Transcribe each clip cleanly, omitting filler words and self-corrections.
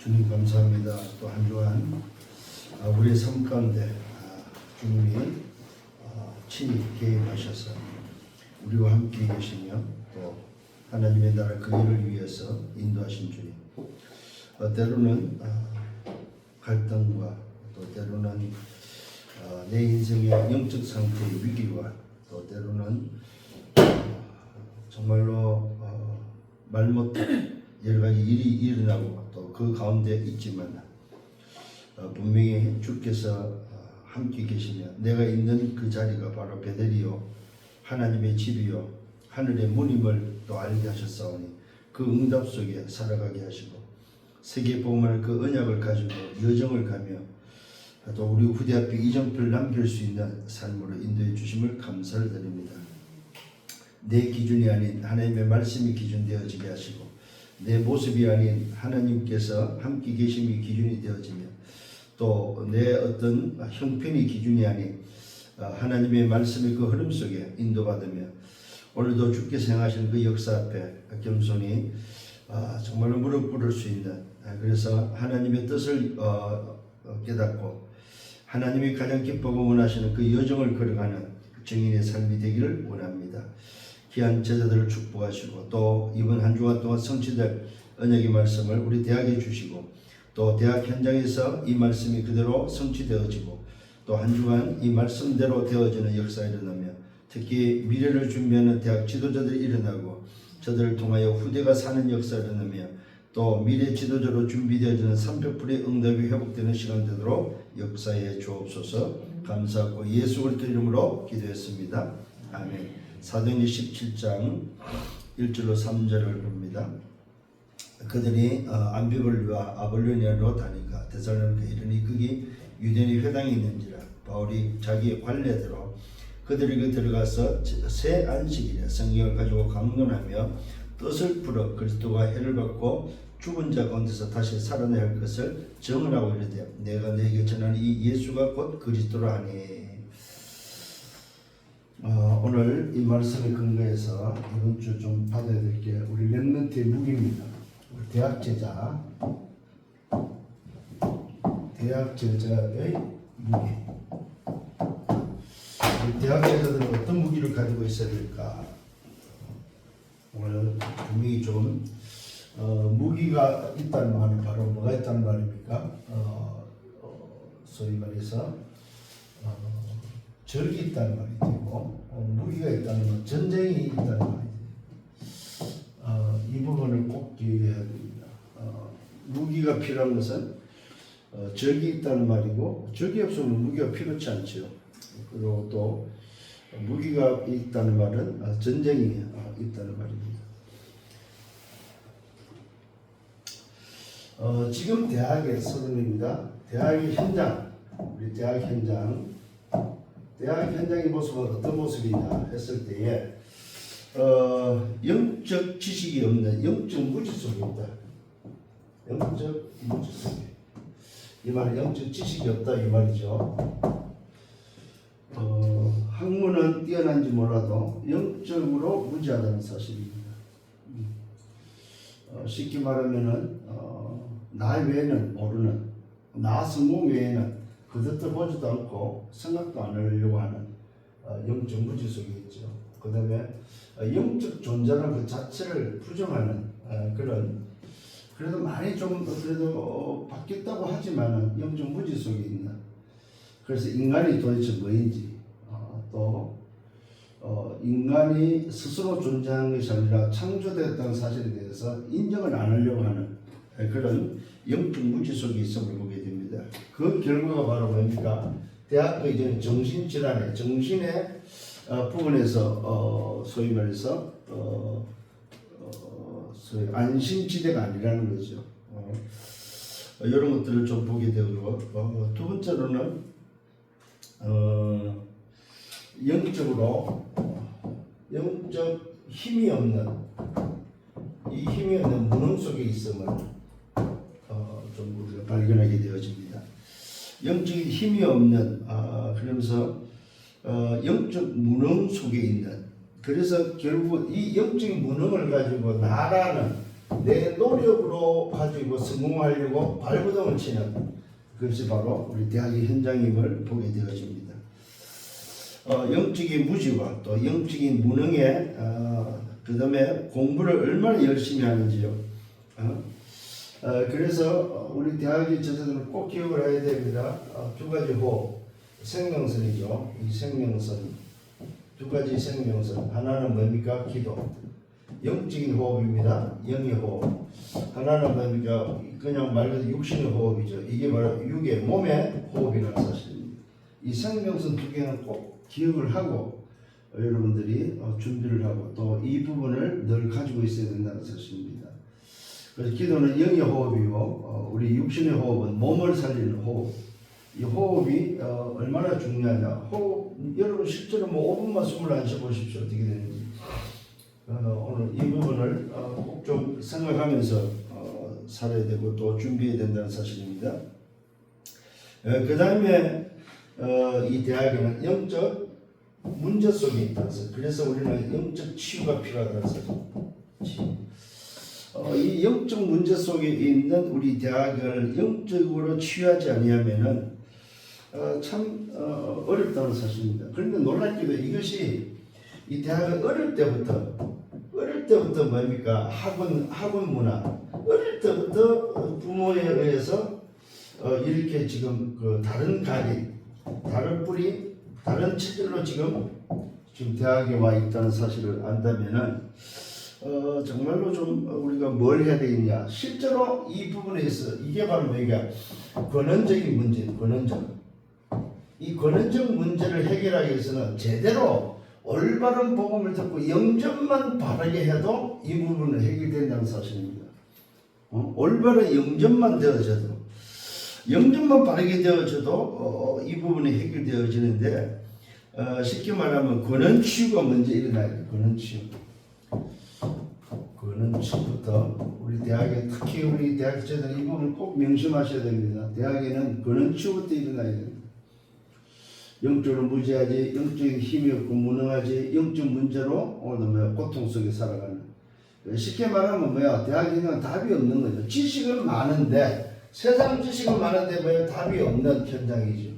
주님 감사합니다. 또 한 주간 우리의 삶 가운데 주님이 친히 개입하셔서 우리와 함께 계시며 또 하나님의 나라 그 일을 위해서 인도하신 주님. 때로는 갈등과 또 때로는 내 인생의 영적 상태의 위기와 또 때로는 정말로 말 못할 여러 가지 일이 일어나고 또 그 가운데 있지만 분명히 주께서 함께 계시며 내가 있는 그 자리가 바로 베델이요 하나님의 집이요 하늘의 문임을 또 알게 하셨사오니 그 응답 속에 살아가게 하시고 세계 복음을 그 언약을 가지고 여정을 가며 또 우리 후대 앞에 이정표를 남길 수 있는 삶으로 인도해 주심을 감사를 드립니다. 내 기준이 아닌 하나님의 말씀이 기준 되어지게 하시고 내 모습이 아닌 하나님께서 함께 계심이 기준이 되어지며 또 내 어떤 형편이 기준이 아닌 하나님의 말씀의 그 흐름 속에 인도받으며 오늘도 주께서 행하시는 그 역사 앞에 겸손히 정말로 무릎 꿇을 수 있는 그래서 하나님의 뜻을 깨닫고 하나님이 가장 기뻐하고 원하시는 그 여정을 걸어가는 증인의 삶이 되기를 원합니다. 귀한 제자들을 축복하시고 또 이번 한 주간 동안 성취될 언약의 말씀을 우리 대학에 주시고 또 대학 현장에서 이 말씀이 그대로 성취되어지고 또 한 주간 이 말씀대로 되어지는 역사가 일어나며 특히 미래를 준비하는 대학 지도자들이 일어나고 저들을 통하여 후대가 사는 역사가 일어나며 또 미래 지도자로 준비되어지는 300%의 응답이 회복되는 시간 되도록 역사에 주옵소서. 감사하고 예수 그리스도 이름으로 기도했습니다. 아멘. 사도행전 17장 1절로 3절을 봅니다. 그들이 안비볼리와 아볼로니아로 다니까 데살로니가에 이르니 거기 유대인의 회당이 있는지라 바울이 자기의 관례대로 그들에게 들어가서 새 안식일에 성경을 가지고 강론하며 뜻을 풀어 그리스도가 해를 받고 죽은 자 가운데서 다시 살아나야 할 것을 증언하고 이르되 내가 너에게 전하는 이 예수가 곧 그리스도라 하니. 오늘 이 말씀에 근거해서 이번 주 좀 받아야 될 게 우리 렘넌트의 무기입니다. 우리 대학 제자의 무기. 우리 대학 제자들은 어떤 무기를 가지고 있어야 될까? 오늘 분명히 좀 무기가 있다는 말은 바로 뭐가 있다는 말입니까? 소위 말해서 적이 있다는 말이 되고 무기가 있다는 말, 전쟁이 있다는 말이 돼요. 이 부분을 꼭 기억해야 됩니다. 무기가 필요한 것은 적이 있다는 말이고 적이 없으면 무기가 필요치 않죠. 그리고 또 무기가 있다는 말은 전쟁이 있다는 말입니다. 지금 대학의 서론입니다. 대학의 현장, 우리 대학 현장의 모습은 어떤 모습이냐 했을 때에 영적 지식이 없는 영적 무지 속에 있다. 영적 무지 속에. 이 말은 영적 지식이 없다 이 말이죠. 학문은 뛰어난지 몰라도 영적으로 무지하다는 사실입니다. 쉽게 말하면은 나 외에는 모르는 나 성공 외에는 그것도 보지도 않고 생각도 안 하려고 하는 영적 무지 속에 있죠. 그 다음에 영적 존재라는 그 자체를 부정하는 그런 그래도 많이 좀 그래도 바뀌었다고 하지만 영적 무지 속에 있는 그래서 인간이 도대체 뭐인지 또 인간이 스스로 존재하는 것이 아니라 창조되었다는 사실에 대해서 인정을 안 하려고 하는 그런 영적 무지 속에 있음을 보게 됩니다. 그 결과가 바로 뭡니까? 대학의 이제 정신질환의 정신의 부분에서 소위 말해서 소위 안심지대가 아니라는 거죠. 이런 것들을 좀 보게 되고 두 번째로는 영적으로 영적 힘이 없는 이 힘이 없는 무능 속에 있음을 좀 우리가 발견하게 되어집니다. 영적인 힘이 없는 그러면서 영적 무능 속에 있는 그래서 결국 이 영적인 무능을 가지고 나라는 내 노력으로 가지고 성공하려고 발버둥을 치는 그것이 바로 우리 대학의 현장임을 보게 되어집니다. 영적인 무지와 또 영적인 무능에 그 다음에 공부를 얼마나 열심히 하는지요. 그래서 우리 대학의 저자들은 꼭 기억을 해야 됩니다. 두 가지 호흡, 생명선이죠. 이 생명선, 두 가지 생명선. 하나는 뭡니까? 기도. 영적인 호흡입니다. 영의 호흡. 하나는 뭡니까? 그냥 말 그대로 육신의 호흡이죠. 이게 바로 육의 몸의 호흡이라는 사실입니다. 이 생명선 두 개는 꼭 기억을 하고 여러분들이 준비를 하고 또 이 부분을 늘 가지고 있어야 된다는 사실입니다. 그래서 기도는 영의 호흡이고 우리 육신의 호흡은 몸을 살리는 호흡. 이 호흡이 얼마나 중요하냐. 호흡 여러분 실제로 뭐 5분만 숨을 안 쉬어보십시오. 어떻게 되는지. 오늘 이 부분을 꼭 좀 생각하면서 살아야 되고 또 준비해야 된다는 사실입니다. 그 다음에 이 대학에는 영적 문제 속에 있다는 사실. 그래서 우리는 영적 치유가 필요하다는 사실. 이 영적 문제 속에 있는 우리 대학을 영적으로 치유하지 아니하면은 참 어렵다는 사실입니다. 그런데 놀랍게도 이것이 이 대학은 어릴 때부터 뭡니까 학원 문화 어릴 때부터 부모에 의해서 이렇게 지금 그 다른 가리 다른 뿌리 다른 체질로 지금 대학에 와 있다는 사실을 안다면은 정말로 좀 우리가 뭘 해야 되겠냐. 실제로 이 부분에 있어 이게 바로 뭐가 근원적인 문제, 이 근원적 문제를 해결하기 위해서는 제대로 올바른 복음을 듣고 영접만 바르게 해도 이 부분은 해결된다는 사실입니다. 올바른 영접만 되어져도 영접만 바르게 되어져도 이 부분이 해결되어지는데 쉽게 말하면 근원 치유가 먼저 일어나야 돼요. 근원 치유부터 우리 대학에 특히 우리 대학생들 이 부분을 꼭 명심하셔야 됩니다. 대학에는 근원 치유부터 일어나야 됩니다. 영적으로 무지하지, 영적인 힘이 없고 무능하지, 영적 문제로 오늘도 고통 속에 살아가는. 쉽게 말하면 대학에는 답이 없는 거죠. 지식은 많은데 세상 지식은 많은데 답이 없는 현장이죠.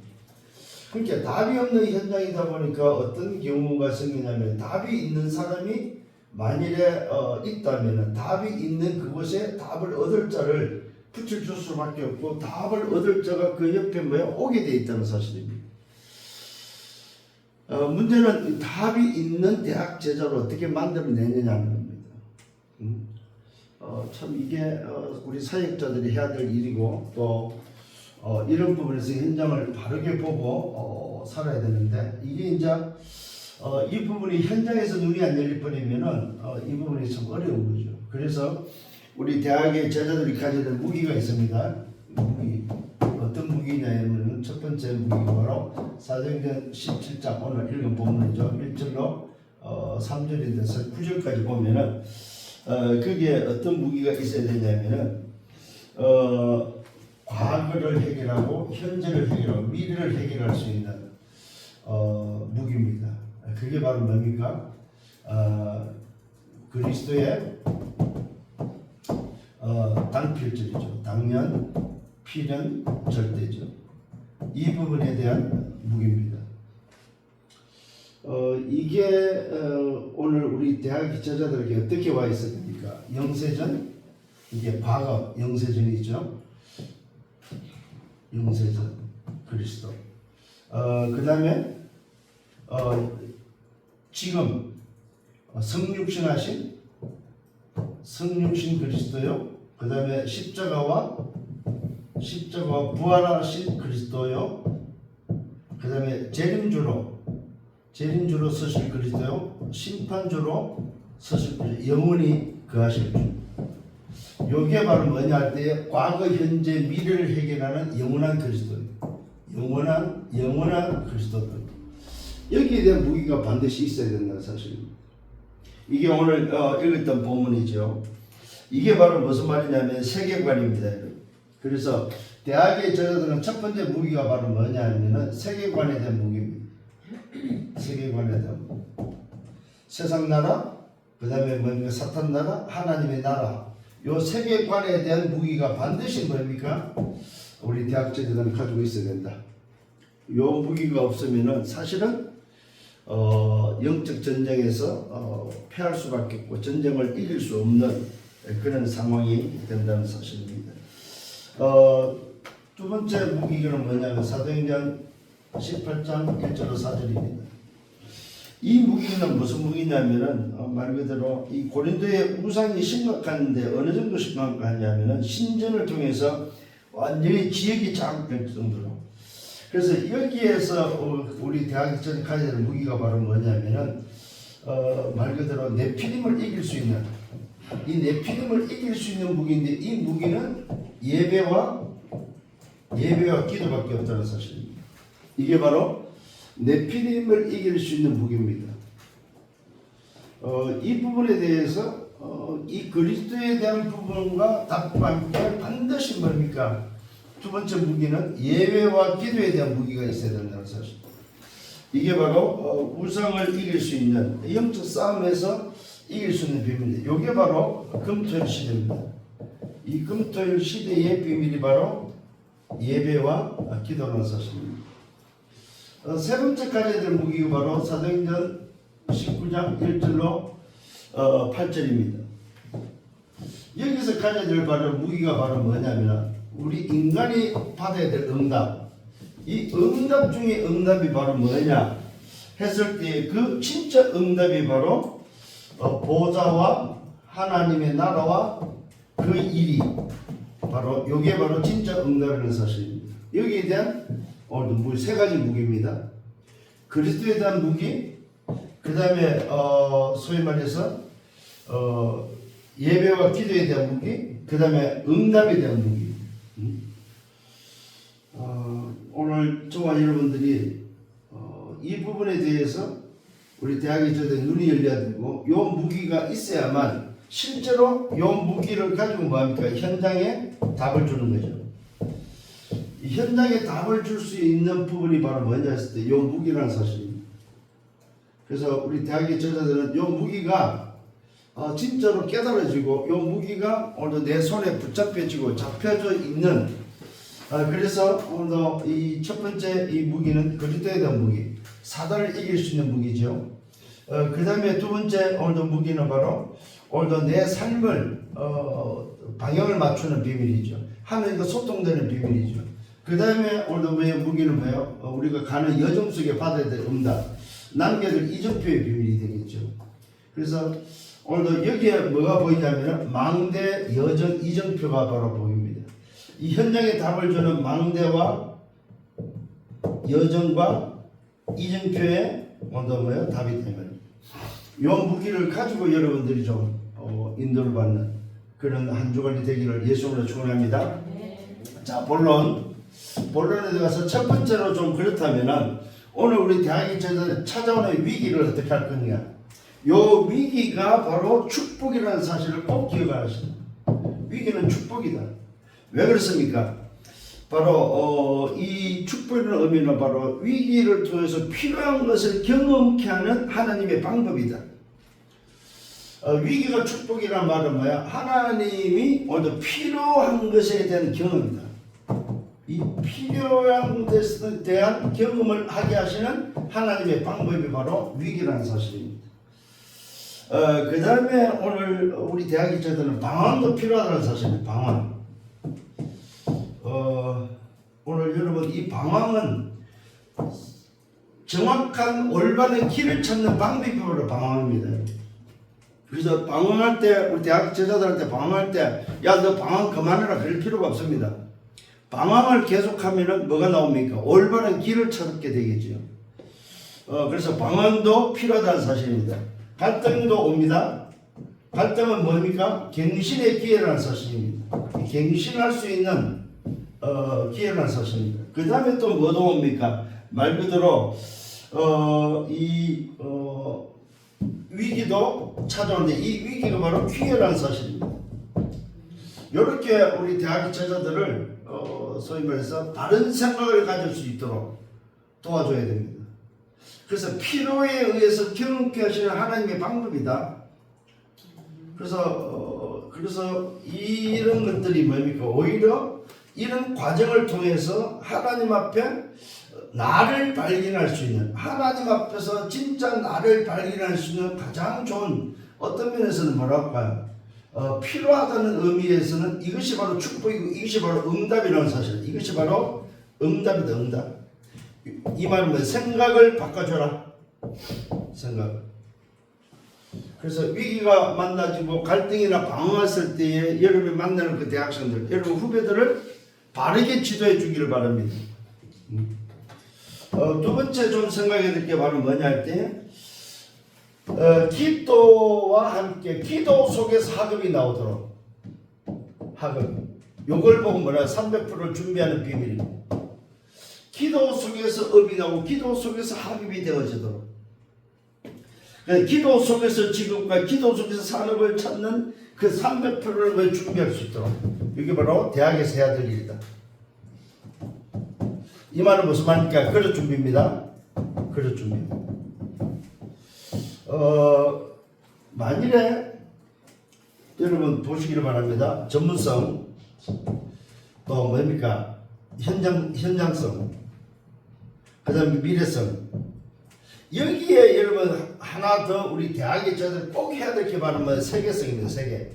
그러니까 답이 없는 현장이다 보니까 어떤 경우가 생기냐면 답이 있는 사람이 만일에 있다면 답이 있는 그곳에 답을 얻을 자를 붙일 수밖에 없고 답을 얻을 자가 그 옆에 오게 돼 있다는 사실입니다. 문제는 답이 있는 대학 제자로 어떻게 만들어내느냐는 겁니다. 참 이게 우리 사역자들이 해야 될 일이고 또 이런 부분에서 현장을 바르게 보고 살아야 되는데 이게 이제 이 부분이 현장에서 눈이 안 열릴 뿐이면은 이 부분이 참 어려운 거죠. 그래서 우리 대학의 제자들이 가져야 될 무기가 있습니다. 무기. 어떤 무기냐면 첫 번째 무기가 바로 사도행전 17장 오늘 읽은 본문이죠. 1절로 3절인데 9절까지 보면은 거기에 어떤 무기가 있어야 되냐면은 과거를 해결하고 현재를 해결하고 미래를 해결할 수 있는 무기입니다. 그게 바로 뭡니까? 그리스도의 당필절이죠. 당연, 필연, 절대죠. 이 부분에 대한 무기입니다. 이게 오늘 우리 대학 기초자들에게 어떻게 와 있습니까? 영세전, 이게 과거 영세전이죠. 영세전 그리스도. 그 다음에 지금 성육신하신 그리스도요. 그 다음에 십자가와 부활하신 그리스도요. 그 다음에 재림주로 서실 그리스도요. 심판주로 서실 그리스도. 영원히 거하실 주. 요게 바로 뭐냐 할 때 과거, 현재, 미래를 해결하는 영원한 그리스도. 영원한 그리스도들. 여기에 대한 무기가 반드시 있어야 된다는 사실입니다. 이게 오늘 읽었던 본문이죠. 이게 바로 무슨 말이냐면 세계관입니다. 그래서 대학의 저자들은 첫 번째 무기가 바로 뭐냐 하면은 세계관에 대한 무기입니다. 세계관에 대한 무기. 세상 나라, 그 다음에 뭡니까 사탄 나라, 하나님의 나라. 요 세계관에 대한 무기가 반드시 뭡니까? 우리 대학생들은 가지고 있어야 된다. 요 무기가 없으면은 사실은 영적 전쟁에서 패할 수밖에 없고 전쟁을 이길 수 없는 그런 상황이 된다는 사실입니다. 두 번째 무기는 뭐냐면 사도행전 18장 1절로 4절입니다. 이 무기는 무슨 무기냐면은 말 그대로 이 고린도의 우상이 심각한데 어느 정도 심각하냐면은 신전을 통해서 완전히 지역이 자극될 정도로. 그래서 여기에서 우리 대학이 전에 가져야 될 무기가 바로 뭐냐면은 말 그대로 네피림을 이길 수 있는 이 네피림을 이길 수 있는 무기인데 이 무기는 예배와 기도밖에 없다는 사실입니다. 이게 바로 네피림을 이길 수 있는 무기입니다. 이 부분에 대해서 이 그리스도에 대한 부분과 답과 함께 반드시 뭡니까? 두 번째 무기는 예배와 기도에 대한 무기가 있어야 된다는 사실. 이게 바로 우상을 이길 수 있는 영적 싸움에서 이길 수 있는 비밀입니다. 이게 바로 금토일 시대입니다. 이 금토일 시대의 비밀이 바로 예배와 기도라는 사실입니다. 세 번째 가져야 될 무기가 바로 사도행전 19장 1절로 8절입니다. 여기서 가져야 될 바로 무기가 바로 뭐냐면 우리 인간이 받아야 될 응답. 이 응답 중에 응답이 바로 뭐냐 했을 때 그 진짜 응답이 바로 보좌와 하나님의 나라와 그 일이 바로 요게 바로 진짜 응답이라는 사실입니다. 여기에 대한 오늘 세 가지 무기입니다. 그리스도에 대한 무기, 그 다음에 소위 말해서 예배와 기도에 대한 무기, 그 다음에 응답에 대한 무기. 오늘 저와 여러분들이 이 부분에 대해서 우리 대학에 저들 눈이 열려야 되고 요 무기가 있어야만 실제로 요 무기를 가지고 뭐합니까? 현장에 답을 주는 거죠. 이 현장에 답을 줄 수 있는 부분이 바로 뭐냐 했을 때 요 무기라는 사실입니다. 그래서 우리 대학의 저자들은 요 무기가 진짜로 깨달아지고 요 무기가 오늘도 내 손에 붙잡혀지고 잡혀져 있는 그래서 오늘도 이 첫 번째 이 무기는 그리스도에 대한 무기, 사단을 이길 수 있는 무기죠. 그 다음에 두 번째 오늘도 무기는 바로 오늘도 내 삶을 방향을 맞추는 비밀이죠. 하나님과 소통되는 비밀이죠. 그 다음에 오늘도 무기는 뭐예요? 우리가 가는 여정 속에 받아야 될 응답, 남겨둘 이정표의 비밀이 되겠죠. 그래서 오늘도 여기에 뭐가 보이냐면 망대, 여정, 이정표가 바로 보입니다. 이 현장에 답을 주는 망대와 여정과 이정표에 오늘도 뭐예요? 답이 되면 이 무기를 가지고 여러분들이 좀 인도를 받는 그런 한 주간이 되기를 예수님으로 축원합니다. 자, 본론에 들어가서 첫 번째로 좀 그렇다면은 오늘 우리 대학이 찾아오는 위기를 어떻게 할 거냐. 요 위기가 바로 축복이라는 사실을 꼭 기억하시다. 위기는 축복이다. 왜 그렇습니까? 바로 이 축복이라는 의미는 바로 위기를 통해서 필요한 것을 경험케 하는 하나님의 방법이다. 위기가 축복이란 말은 뭐야? 하나님이 오늘 필요한 것에 대한 경험이다. 이 필요한 것에 대한 경험을 하게 하시는 하나님의 방법이 바로 위기라는 사실입니다. 그 다음에 오늘 우리 대학이 저들은 방황도 필요하다는 사실입니다. 방황. 오늘 여러분 이 방황은 정확한 올바른 길을 찾는 방법이 바로 방황입니다. 그래서 방황할 때 우리 대학 제자들한테 방황할 때 야 너 방황 그만해라 그럴 필요가 없습니다. 방황을 계속하면은 뭐가 나옵니까? 올바른 길을 찾게 되겠죠. 그래서 방황도 필요하다는 사실입니다. 갈등도 옵니다. 갈등은 뭡니까? 갱신의 기회라는 사실입니다. 갱신할 수 있는 기회라는 사실입니다. 그 다음에 또 뭐도 옵니까? 말 그대로 위기도 찾아오는데 이 위기가 바로 기회라는 사실입니다. 이렇게 우리 대학 제자들을 소위 말해서 바른 생각을 가질 수 있도록 도와줘야 됩니다. 그래서 필요에 의해서 경험케 하시는 하나님의 방법이다. 그래서 그래서 이런 것들이 뭡니까? 오히려 이런 과정을 통해서 하나님 앞에 나를 발견할 수 있는, 하나님 앞에서 진짜 나를 발견할 수 있는 가장 좋은, 어떤 면에서는 뭐라고 할까요? 필요하다는 의미에서는 이것이 바로 축복이고 이것이 바로 응답이라는 사실. 이것이 바로 응답이다. 응답. 이 말은 뭐 생각을 바꿔줘라. 생각. 그래서 위기가 만나지고 갈등이나 방황했을 때에 여러분이 만나는 그 대학생들, 여러분 후배들을 바르게 지도해 주기를 바랍니다. 두 번째 좀 생각해야 될 게 바로 뭐냐 할 때, 기도와 함께 기도 속에서 학업이 나오도록. 학업. 요걸 보고 뭐라 300%를 준비하는 비밀입니다. 기도 속에서 업이 나오고 기도 속에서 학업이 되어지도록. 기도 속에서 직업과 기도 속에서 산업을 찾는 그 300%를 준비할 수 있도록. 이게 바로 대학에서 해야 될 일이다. 이 말은 무슨 말입니까? 그릇 준비입니다. 그릇 준비. 만일에 여러분 보시기를 바랍니다. 전문성, 또 뭡니까? 현장성, 그 다음에 미래성. 여기에 여러분 하나 더 우리 대학의 저들 꼭 해야 될 게 바로 뭐 세계성입니다. 세계.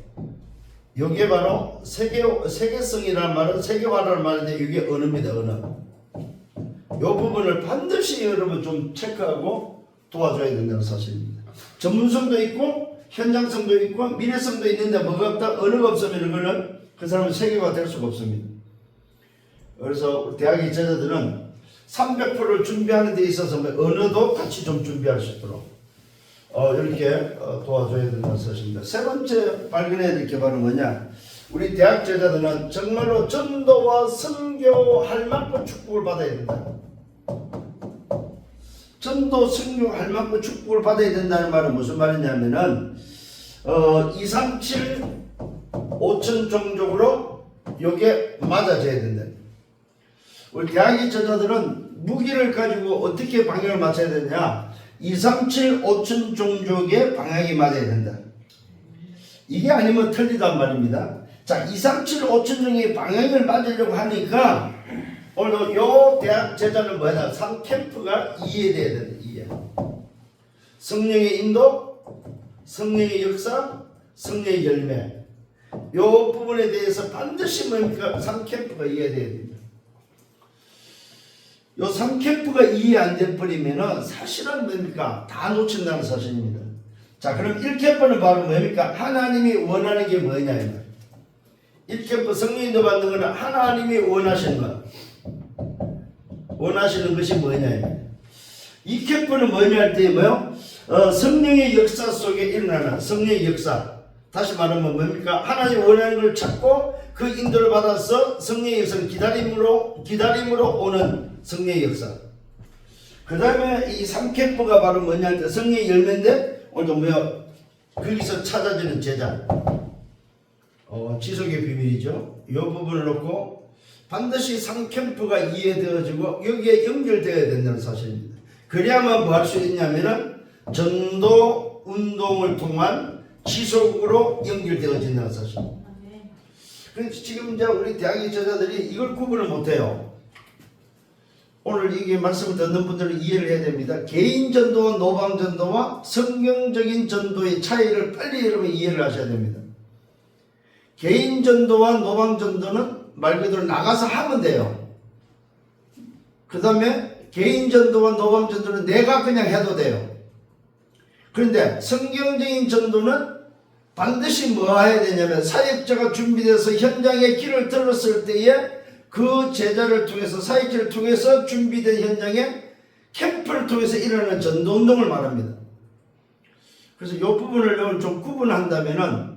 이게 바로 세계성이라는 말은 세계화라는 말인데 이게 언어입니다. 언어. 이 부분을 반드시 여러분 좀 체크하고 도와줘야 된다는 사실입니다. 전문성도 있고 현장성도 있고 미래성도 있는데 뭐가 없다? 언어가 없으면 그거는 그 사람은 세계화 될 수가 없습니다. 그래서 대학의 제자들은 300%를 준비하는 데 있어서 언어도 같이 좀 준비할 수 있도록 이렇게 도와줘야 된다는 사실입니다. 세 번째 발견해야 될 게 바로 뭐냐? 우리 대학 제자들은 정말로 전도와 선교할 만큼 축복을 받아야 된다. 전도 선교할 만큼 축복을 받아야 된다는 말은 무슨 말이냐면은 237 5천 종족으로 요게 맞아져야 된다. 우리 대학의 제자들은 무기를 가지고 어떻게 방향을 맞춰야 되냐? 237 5천 종족의 방향이 맞아야 된다. 이게 아니면 틀리단 말입니다. 자, 237 5천 종의 방향을 맞으려고 하니까 오늘 요 대학 제자는 뭐냐? 3캠프가 이해돼야 된다. 이해. 성령의 인도, 성령의 역사, 성령의 열매. 요 부분에 대해서 반드시 뭡니까? 3캠프가 이해돼야 됩니다. 요 3캠프가 이해 안 돼버리면은 사실은 뭡니까? 다 놓친다는 사실입니다. 자, 그럼 1캠프는 바로 뭡니까? 하나님이 원하는 게 뭐냐? 1캠프 성령인도 받는 거는 하나님이 원하시는 것. 원하시는 것이 뭐냐? 2캠프는 뭐냐 할 때 뭐요? 성령의 역사 속에 일어나는 성령의 역사. 다시 말하면 뭡니까? 하나님 원하는 걸 찾고 그 인도를 받아서 성령의 역사는 기다림으로 오는 성령의 역사. 그 다음에 이 3캠프가 바로 뭐냐 할 때 성령의 열매인데 오늘도 뭐야? 거기서 찾아지는 제자. 지속의 비밀이죠. 이 부분을 놓고 반드시 3캠프가 이해되어지고 여기에 연결되어야 된다는 사실입니다. 그래야만 뭐 할 수 있냐면은 전도 운동을 통한 지속으로 연결되어진다는 사실. 그래서 지금 이제 우리 대학의 제자들이 이걸 구분을 못해요. 오늘 이게 말씀을 듣는 분들은 이해를 해야 됩니다. 개인 전도와 노방 전도와 성경적인 전도의 차이를 빨리 여러분 이해를 하셔야 됩니다. 개인 전도와 노방 전도는 말 그대로 나가서 하면 돼요. 그 다음에 개인 전도와 노방 전도는 내가 그냥 해도 돼요. 그런데 성경적인 전도는 반드시 뭐 해야 되냐면 사역자가 준비돼서 현장에 길을 들었을 때에 그 제자를 통해서 사역자를 통해서 준비된 현장에 캠프를 통해서 일어나는 전도운동을 말합니다. 그래서 이 부분을 좀 구분한다면은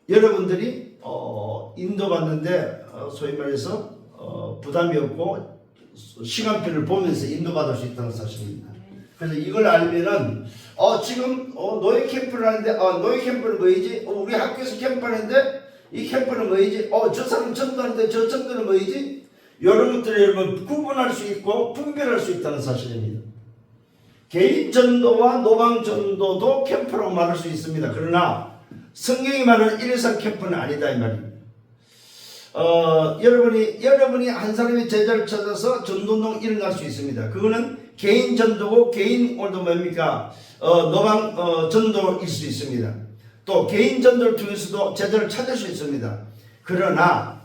여러분들이 인도받는데 소위 말해서 부담이 없고 시간표를 보면서 인도받을 수 있다는 사실입니다. 그래서 이걸 알면은 지금 노예 캠프를 하는데 노예 캠프는 뭐이지? 우리 학교에서 캠프하는데 이 캠프는 뭐이지? 저 사람 전도하는데 저 전도는 뭐이지? 이런 것들을 여러분 구분할 수 있고 분별할 수 있다는 사실입니다. 개인 전도와 노방 전도도 캠프라고 말할 수 있습니다. 그러나 성경이 말하는 일회성 캠프는 아니다 이 말입니다. 여러분이 한 사람의 제자를 찾아서 전도운동 일어날 수 있습니다. 그거는 개인 전도고 개인 뭡니까 노방 전도일 수 있습니다. 또 개인 전도를 통해서도 제자를 찾을 수 있습니다. 그러나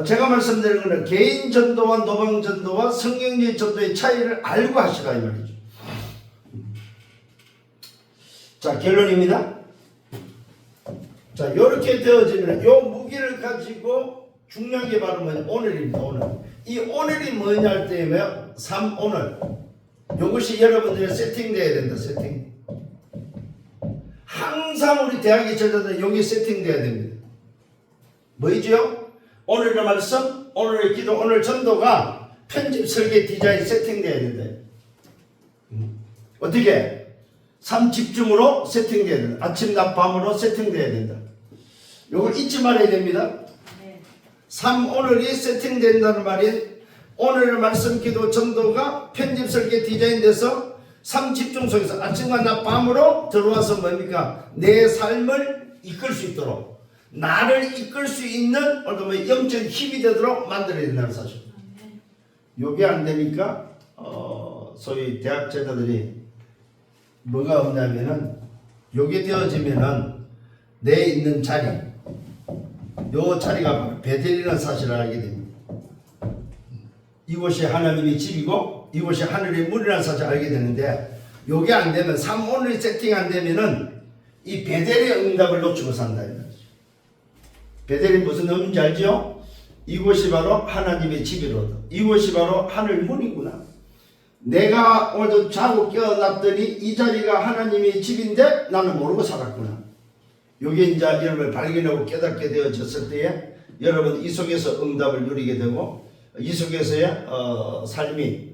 제가 말씀드리는 것은 개인 전도와 노방 전도와 성경적인 전도의 차이를 알고 하시라 이 말이죠. 자, 결론입니다. 자, 이렇게 되어지면 요 무기를 가지고 중요한 게 바로 뭐냐? 오늘입니다. 오늘. 이 오늘이 뭐냐 할 때면 3오늘. 이것이 여러분들의 세팅되어야 된다. 세팅. 항상 우리 대학의 제자들은 여기 세팅되어야 됩니다. 뭐이죠? 오늘의 말씀, 오늘의 기도, 오늘 전도가 편집, 설계, 디자인 세팅되어야 된다. 어떻게? 3집중으로 세팅되어야 된다. 아침, 낮, 밤으로 세팅되어야 된다. 이걸 잊지 말아야 됩니다. 3오늘이 세팅된다는 말이 오늘의 말씀, 기도, 전도가 편집, 설계, 디자인돼서 3집중 속에서 아침과 낮, 밤으로 들어와서 뭡니까? 내 삶을 이끌 수 있도록 나를 이끌 수 있는 영적인 힘이 되도록 만들어야 된다는 사실. 이게 안 되니까 소위 대학 제자들이 뭐가 없냐면은 요게 되어지면은 내 있는 자리 요 자리가 베델이라는 사실을 알게 됩니다. 이곳이 하나님의 집이고 이곳이 하늘의 문이라는 사실을 알게 되는데 요게 안 되면 3오늘이 세팅 안 되면은 이 베델의 응답을 놓치고 산다. 베델이 무슨 의미인지 알죠? 이곳이 바로 하나님의 집이로다. 이곳이 바로 하늘 문이구나. 내가 오늘도 자고 깨어났더니 이 자리가 하나님의 집인데 나는 모르고 살았구나. 요게 이제 여러분을 발견하고 깨닫게 되어졌을 때에 여러분 이 속에서 응답을 누리게 되고 이 속에서의 삶이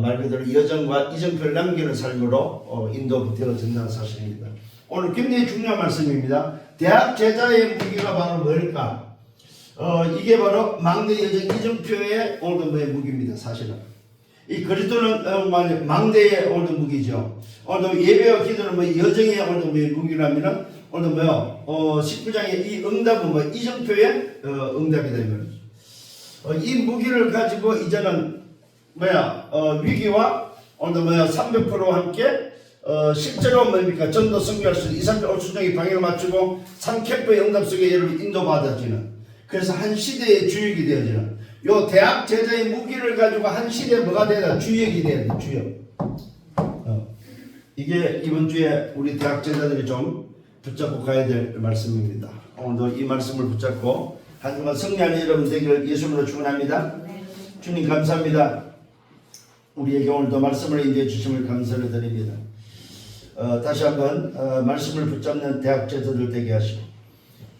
말 그대로 여정과 이정표를 남기는 삶으로 인도되어진다는 사실입니다. 오늘 굉장히 중요한 말씀입니다. 대학 제자의 무기가 바로 뭘까? 이게 바로 망대 여정 이정표의 오늘 무기입니다. 사실은 이 그리스도는 망대의 오늘 무기죠. 오늘 예배와 기도는 여정의 오늘 무기라면은 오늘 19장의 이 응답은 이정표의 응답이다 이 말이죠. 이 무기를 가지고 이제는 위기와 오늘 300% 함께 실제로 뭡니까? 전도 선교할 수 있는 2, 3절 올수정의 방향을 맞추고 3캠프의 응답 속에 여러분 인도받아지는 그래서 한 시대의 주역이 되어지는 요 대학 제자의 무기를 가지고 한 시대에 뭐가 되나? 주역이 돼야 돼. 주역. 이게 이번 주에 우리 대학 제자들이 좀 붙잡고 가야 될 말씀입니다. 오늘도 이 말씀을 붙잡고 한 주간 승리하는 여러분 되기를 예수님으로 축원합니다. 주님 감사합니다. 우리에게 오늘도 말씀을 인도해 주심을 감사를 드립니다. 다시 한번 말씀을 붙잡는 대학 제자들 되게 하시고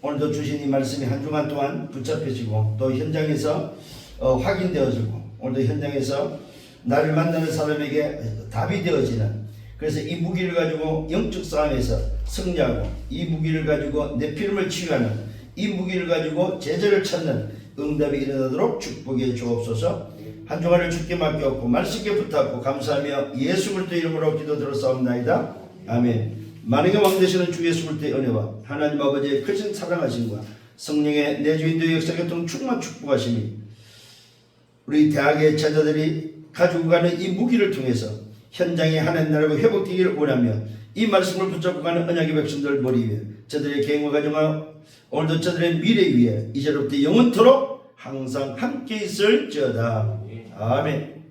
오늘도 주신 이 말씀이 한 주간 동안 붙잡혀지고 또 현장에서 확인되어지고 오늘도 현장에서 나를 만나는 사람에게 답이 되어지는 그래서 이 무기를 가지고 영적 싸움에서 승리하고 이 무기를 가지고 내 피름을 치유하는 이 무기를 가지고 제자를 찾는 응답이 일어나도록 축복해 주옵소서. 한 주간을 주께 맡겼고 말씀께 부탁하고 감사하며 예수 그리스도 이름으로 기도드렸사옵나이다. 아멘. 만왕의 왕 되시는 주 예수 그리스도의 은혜와 하나님 아버지의 크신 사랑하심과 성령의 내주인도의 역사교통 충만 축복하심이 우리 대학의 제자들이 가지고 가는 이 무기를 통해서 현장의 하나님 나라가 회복되기를 원하며 이 말씀을 붙잡고 가는 언약의 백성들 머리 위에 저들의 개인과 가정과 오늘도 저들의 미래 위에 이제로부터 영원토록 항상 함께 있을지어다. 아멘.